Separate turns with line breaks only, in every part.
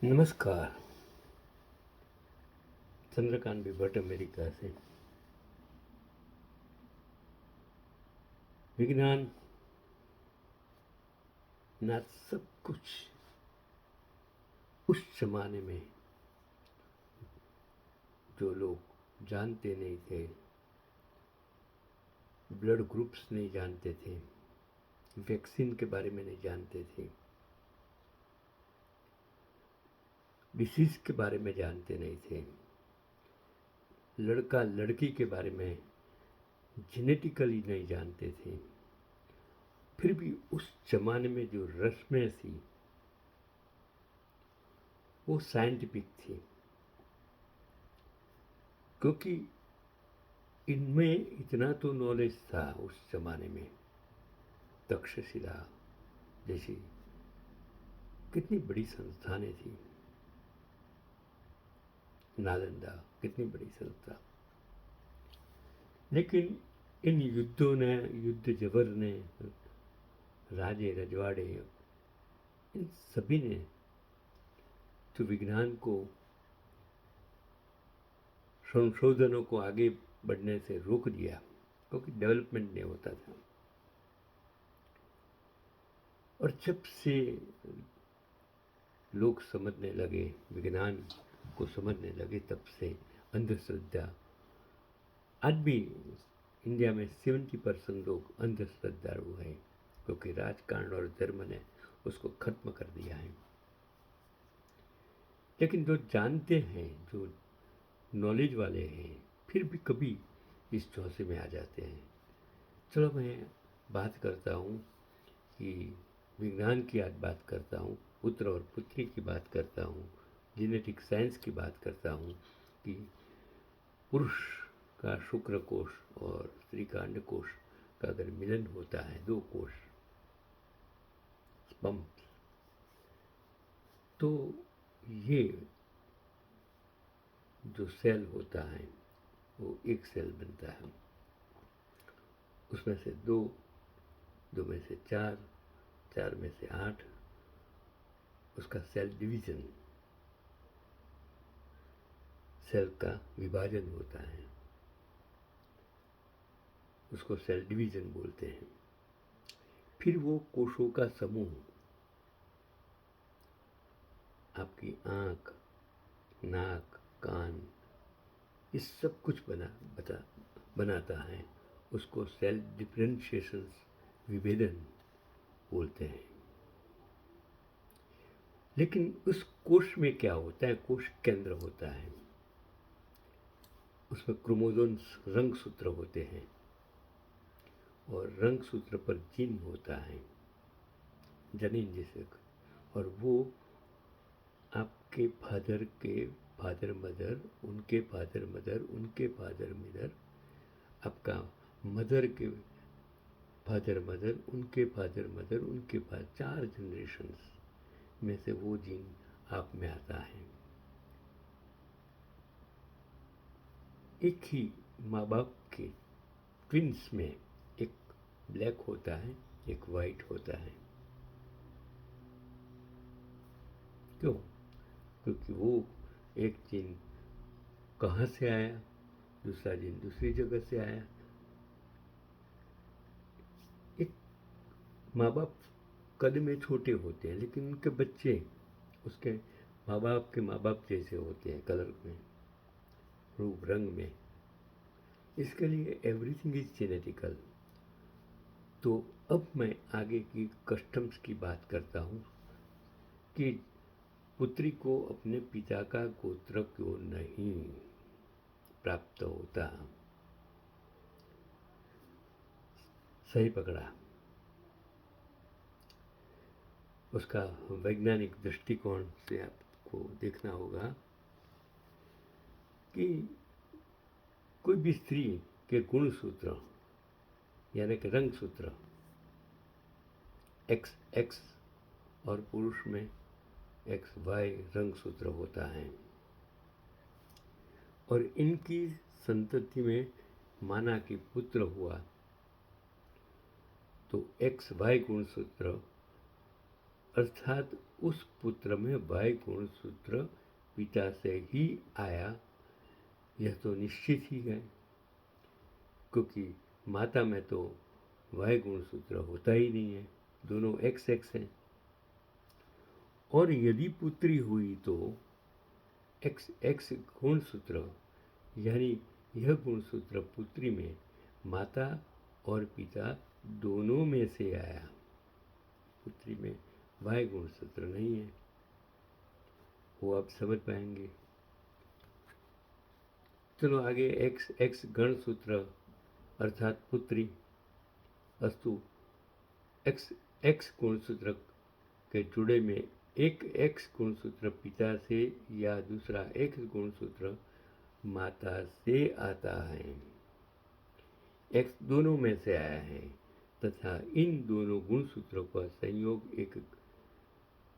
नमस्कार। चंद्रकांत भट्ट अमेरिका से। विज्ञान ना सब कुछ उस जमाने में जो लोग जानते नहीं थे, ब्लड ग्रुप्स नहीं जानते थे, वैक्सीन के बारे में नहीं जानते थे, डिसीज के बारे में जानते नहीं थे, लड़का लड़की के बारे में जेनेटिकली नहीं जानते थे, फिर भी उस जमाने में जो रस्में थी वो साइंटिफिक थी, क्योंकि इनमें इतना तो नॉलेज था उस जमाने में। तक्षशिला जैसी कितनी बड़ी संस्थानें थी, नालंदा कितनी बड़ी संस्था, लेकिन इन युद्धों ने, युद्ध जबर ने, राजे रजवाड़े, इन सभी ने तो विज्ञान को, संशोधनों को आगे बढ़ने से रोक दिया, क्योंकि डेवलपमेंट नहीं होता था। और जब से लोग समझने लगे, विज्ञान को समझने लगे, तब से अंधश्रद्धा, आज भी इंडिया में 70% लोग अंधश्रद्धालु हैं, क्योंकि राजकारण और धर्म ने उसको खत्म कर दिया है। लेकिन जो जानते हैं, जो नॉलेज वाले हैं, फिर भी कभी इस चौसे में आ जाते हैं। चलो मैं बात करता हूँ कि विज्ञान की आज बात करता हूँ, पुत्र और पुत्री की बात करता हूँ, जेनेटिक साइंस की बात करता हूँ कि पुरुष का शुक्र कोश और स्त्री का अंड कोश का अगर मिलन होता है, दो कोश स्पर्म, तो ये जो सेल होता है वो एक सेल बनता है। उसमें से दो, दो में से चार, चार में से 8, उसका सेल डिवीजन, सेल का विभाजन होता है, उसको सेल डिवीजन बोलते हैं। फिर वो कोशों का समूह आपकी आँख, नाक, कान, इस सब कुछ बनाता है, उसको सेल डिफरेंशिएशन, विभेदन बोलते हैं। लेकिन उस कोश में क्या होता है? कोश केंद्र होता है, उसमें क्रोमोसोम्स, रंगसूत्र होते हैं, और रंगसूत्र पर जीन होता है, जनीन जैसे, और वो आपके फादर के फादर मदर, उनके फादर मदर, उनके फादर मदर, आपका मदर के फादर मदर, उनके फादर मदर, उनके फादर, 4 जनरेशन्स में से वो जीन आप में आता है। एक ही माँ बाप के ट्विंस में एक ब्लैक होता है, एक वाइट होता है। क्यों? क्योंकि वो एक जीन कहाँ से आया, दूसरा जीन दूसरी जगह से आया। एक माँ बाप कद में छोटे होते हैं, लेकिन उनके बच्चे उसके माँ बाप जैसे होते हैं, कलर में, रूप रंग में। इसके लिए एवरीथिंग इज जेनेटिकल। तो अब मैं आगे की कस्टम्स की बात करता हूँ कि पुत्री को अपने पिता का गोत्र क्यों नहीं प्राप्त होता। सही पकड़ा। उसका वैज्ञानिक दृष्टिकोण से आपको देखना होगा कि कोई भी स्त्री के गुणसूत्र यानी कि रंग सूत्र एक्स एक्स, और पुरुष में एक्स वाई रंग सूत्र होता है, और इनकी संतति में माना कि पुत्र हुआ तो एक्स वाई गुणसूत्र अर्थात उस पुत्र में वाय गुणसूत्र पिता से ही आया, यह तो निश्चित ही है, क्योंकि माता में तो वाय गुणसूत्र होता ही नहीं है, दोनों एक्स एक्स हैं। और यदि पुत्री हुई तो एक्स एक्स गुणसूत्र, यानी यह गुणसूत्र पुत्री में माता और पिता दोनों में से आया, पुत्री में वाय गुणसूत्र नहीं है, वो आप समझ पाएंगे। चलो आगे, एक्स एक्स गणसूत्र अर्थात पुत्री, अस्तु एक्स एक्स गुणसूत्र के जुड़े में एक एक्स गुणसूत्र पिता से या दूसरा एक्स गुणसूत्र माता से आता है, एक्स दोनों में से आया है, तथा इन दोनों गुणसूत्रों का संयोग एक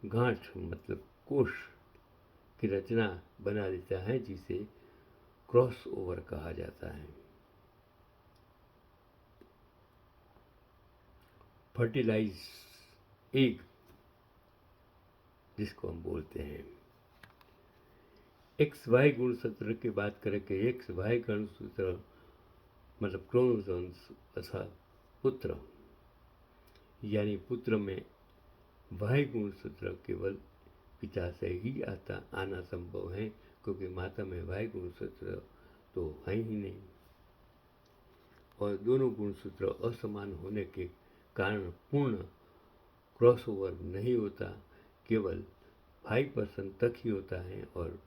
गांठ मतलब कोश की रचना बना देता है, जिसे क्रॉस ओवर कहा जाता है। फर्टिलाइज एग जिसको हम बोलते हैं। एक्स वाई गुणसूत्र की बात करें कि एक्स वाई गुणसूत्र मतलब क्रोमोसोम्स अर्थात पुत्र, यानी पुत्र में वाई गुणसूत्र केवल पिता से ही आना संभव है, क्योंकि माता में वाई गुणसूत्र तो है ही नहीं, और दोनों गुणसूत्र असमान होने के कारण पूर्ण क्रॉसओवर नहीं होता, केवल 5% तक ही होता है, और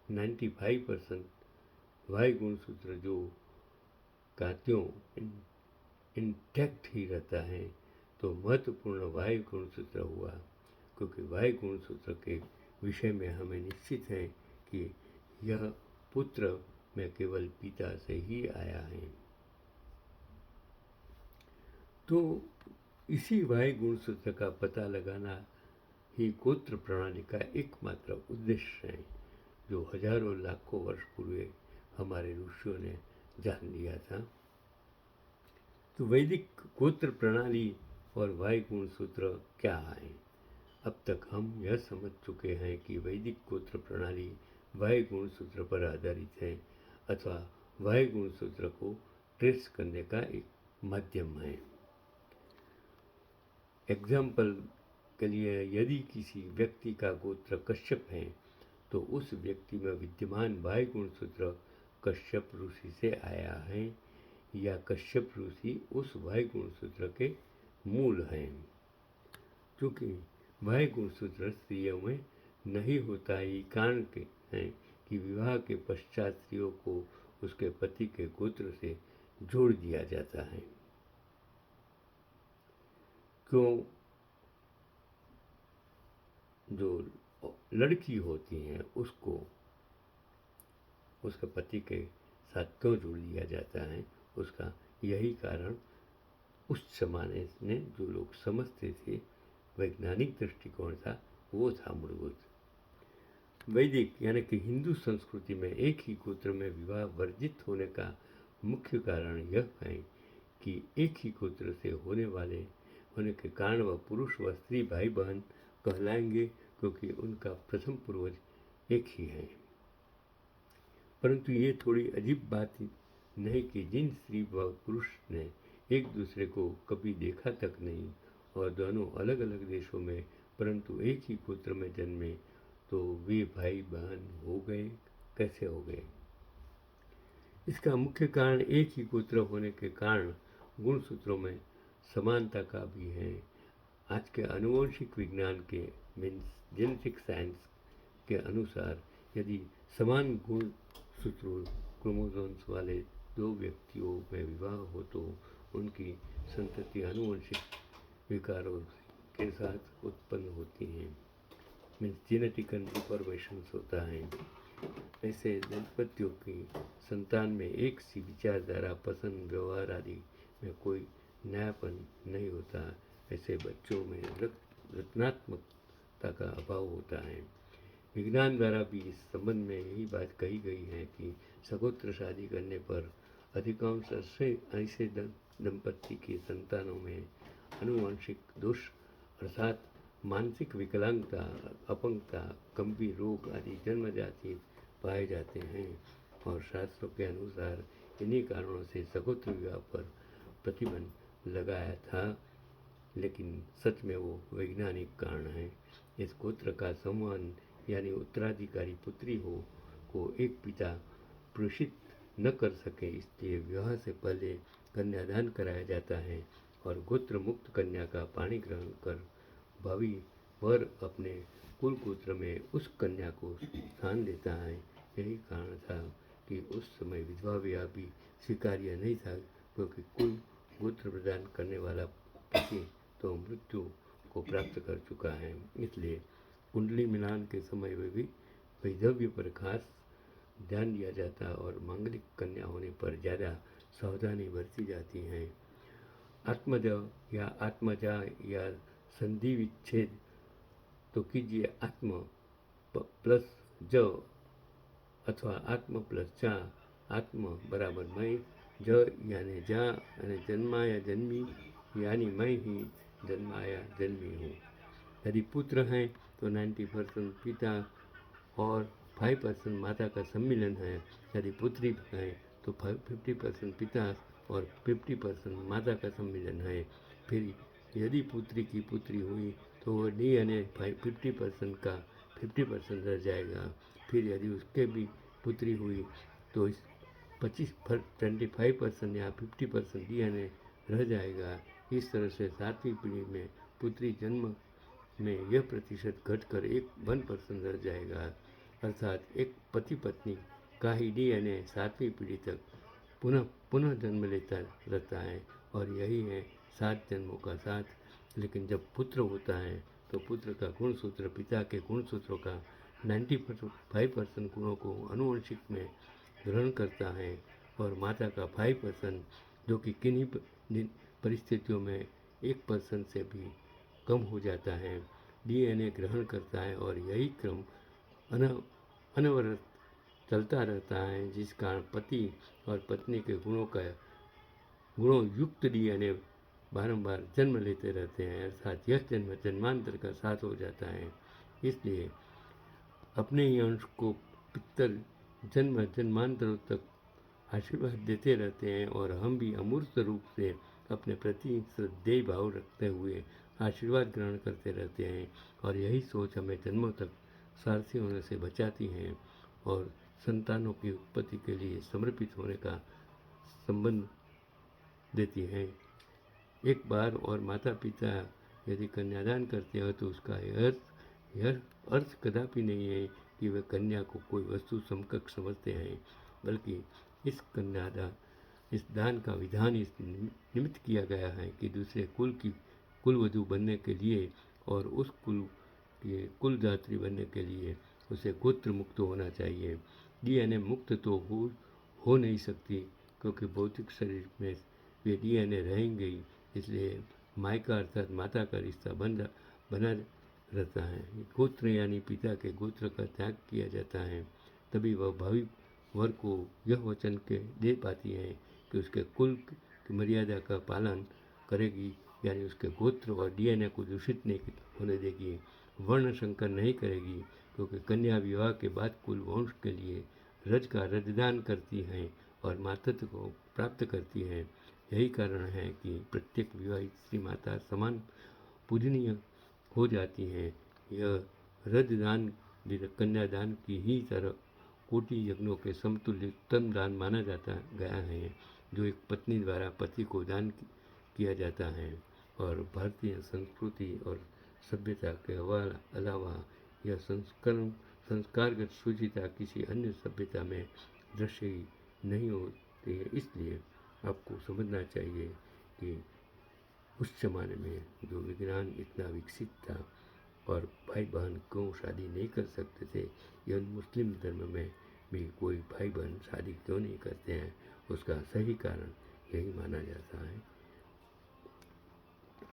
95% वाई गुणसूत्र जो का त्यों इंटैक्ट ही रहता है। तो महत्वपूर्ण वाई गुणसूत्र हुआ, क्योंकि वाई गुणसूत्र के विषय में हमें निश्चित है कि यह पुत्र में केवल पिता से ही आया है। तो इसी वाई गुणसूत्र का पता लगाना ही गोत्र प्रणाली का एकमात्र उद्देश्य है, जो हजारों लाखों वर्ष पूर्व हमारे ऋषियों ने जान लिया था। तो वैदिक गोत्र प्रणाली और वाई गुणसूत्र क्या है? अब तक हम यह समझ चुके हैं कि वैदिक गोत्र प्रणाली वाई गुणसूत्र पर आधारित है, अथवा वाई गुणसूत्र को ट्रेस करने का एक माध्यम है। एग्जाम्पल के लिए, यदि किसी व्यक्ति का गोत्र कश्यप है, तो उस व्यक्ति में विद्यमान वाई गुणसूत्र कश्यप ऋषि से आया है, या कश्यप ऋषि उस वाई गुणसूत्र के मूल हैं। क्योंकि वाई गुणसूत्र स्त्रियों में नहीं होता, ही कारण के हैं कि विवाह के पश्चात स्त्रियों को उसके पति के गोत्र से जोड़ दिया जाता है। क्यों? जो लड़की होती हैं उसको उसके पति के साथ क्यों जोड़ दिया जाता है, उसका यही कारण उस जमाने में जो लोग समझते थे, वैज्ञानिक दृष्टिकोण था, वो था मूलभूत। वैदिक यानी कि हिंदू संस्कृति में एक ही गोत्र में विवाह वर्जित होने का मुख्य कारण यह है कि एक ही गोत्र से होने के कारण वह पुरुष व स्त्री भाई बहन कहलाएंगे, क्योंकि उनका प्रथम पूर्वज एक ही है। परंतु ये थोड़ी अजीब बात नहीं कि जिन स्त्री व पुरुष ने एक दूसरे को कभी देखा तक नहीं, और दोनों अलग अलग देशों में परंतु एक ही गोत्र में जन्मे, तो वे भाई बहन हो गए, कैसे हो गए? इसका मुख्य कारण एक ही गोत्र होने के कारण गुणसूत्रों में समानता का भी है। आज के आनुवंशिक विज्ञान के मीन्स जेनेटिक साइंस के अनुसार, यदि समान गुणसूत्र क्रोमोसोम्स वाले दो व्यक्तियों में विवाह हो, तो उनकी संतति आनुवंशिक विकारों के साथ उत्पन्न होती हैं, मीन्स जेनेटिकल इन्फॉर्मेशन होता है। ऐसे दंपतियों की संतान में एक सी विचारधारा, पसंद, व्यवहार आदि में कोई नयापन नहीं होता। ऐसे बच्चों में रचनात्मकता का अभाव होता है। विज्ञान द्वारा भी इस संबंध में यही बात कही गई है कि सगोत्र शादी करने पर अधिकांश ऐसे दंपत्ति की संतानों में आनुवंशिक दोष अर्थात मानसिक विकलांगता, अपंगता, गंभीर रोग आदि जन्मजात ही पाए जाते हैं और शास्त्रों के अनुसार इन्हीं कारणों से सगोत्र विवाह पर प्रतिबंध लगाया था, लेकिन सच में वो वैज्ञानिक कारण है। इस गोत्र का संवहन यानी उत्तराधिकारी पुत्री को एक पिता प्रेषित न कर सके, इसलिए विवाह से पहले कन्यादान कराया जाता है और गोत्र मुक्त कन्या का पाणी ग्रहण कर भावी वर अपने कुल गोत्र में उस कन्या को स्थान देता है। यही कारण था कि उस समय विधवा विवाह भी स्वीकार्य नहीं था, क्योंकि कुल गोत्र प्रदान करने वाला पति तो मृत्यु को प्राप्त कर चुका है। इसलिए कुंडली मिलान के समय में भी वैधव्य पर खास ध्यान दिया जाता और मांगलिक कन्या होने पर ज़्यादा सावधानी बरती जाती है। आत्मज या आत्मजा या संधि विच्छेद तो कीजिए आत्म प्लस ज अथवा आत्म प्लस चा, आत्म बराबर मैं, ज यानी जा અને जन्माया जन्मी यानी मैं ही जन्माया जन्मी हूँ। यदि पुत्र हैं तो 90% पिता और 5% माता का सम्मिलन है। यदि पुत्री है तो 50% पिता और 50% माता का सम्मिलन है। फिर यदि पुत्री की पुत्री हुई तो वह DNA 50% का 50% रह जाएगा। फिर यदि उसके भी पुत्री हुई तो इस 25% या 50% DNA रह जाएगा। इस तरह से 7वीं पीढ़ी में पुत्री जन्म में यह प्रतिशत घटकर 1% रह जाएगा, अर्थात एक पति पत्नी का ही DNA 7वीं पीढ़ी तक पुनः जन्म लेता रहता है और यही है 7 जन्मों का साथ। लेकिन जब पुत्र होता है तो पुत्र का गुणसूत्र पिता के गुणसूत्रों का 95% गुणों को अनुवंशिक में ग्रहण करता है और माता का 5% जो कि किन्हीं परिस्थितियों में 1% से भी कम हो जाता है, DNA ग्रहण करता है और यही क्रम अनवरत चलता रहता है, जिस कारण पति और पत्नी के गुणों युक्त DNA बारंबार जन्म लेते रहते हैं, अर्थात यह जन्म जन्मांतर का साथ हो जाता है। इसलिए अपने ही अंश को पितर जन्म जन्मांतरों तक आशीर्वाद देते रहते हैं और हम भी अमूर्त रूप से अपने प्रति श्रद्धेय भाव रखते हुए आशीर्वाद ग्रहण करते रहते हैं और यही सोच हमें जन्मों तक सारथी होने से बचाती हैं और संतानों की उत्पत्ति के लिए समर्पित होने का संबंध देती हैं। एक बार और माता पिता यदि कन्यादान करते हैं तो उसका यह अर्थ कदापि नहीं है कि वे कन्या को कोई वस्तु समकक्ष समझते हैं, बल्कि इस दान का विधान इस निमित्त किया गया है कि दूसरे कुल की कुलवधू बनने के लिए और उस कुल के कुलदात्री बनने के लिए उसे गोत्र मुक्त होना चाहिए। DNA मुक्त तो हो नहीं सकती, क्योंकि भौतिक शरीर में वे DNA रहेंगे ही, इसलिए मायका अर्थात माता का रिश्ता बना रहता है। गोत्र यानी पिता के गोत्र का त्याग किया जाता है, तभी वह भावी वर को यह वचन के दे पाती है कि उसके कुल की मर्यादा का पालन करेगी, यानी उसके गोत्र और DNA को दूषित नहीं होने देगी, वर्ण संकर नहीं करेगी, क्योंकि कन्या विवाह के बाद कुल वंश के लिए रज का रजदान करती हैं और मातृत्व को प्राप्त करती हैं। यही कारण है कि प्रत्येक विवाहित स्त्री माता समान पूजनीय हो जाती हैं। यह रजदान भी कन्यादान की ही तरह कोटि यज्ञों के समतुल्य उत्तम दान माना जाता गया है, जो एक पत्नी द्वारा पति को दान किया जाता है। और भारतीय संस्कृति और सभ्यता के अलावा यह संस्कारगत शुचिता किसी अन्य सभ्यता में दृश्य नहीं होती है। इसलिए आपको समझना चाहिए कि उस जमाने में जो विज्ञान इतना विकसित था और भाई बहन क्यों शादी नहीं कर सकते थे, यह मुस्लिम धर्म में भी कोई भाई बहन शादी क्यों नहीं करते हैं, उसका सही कारण यही माना जाता है।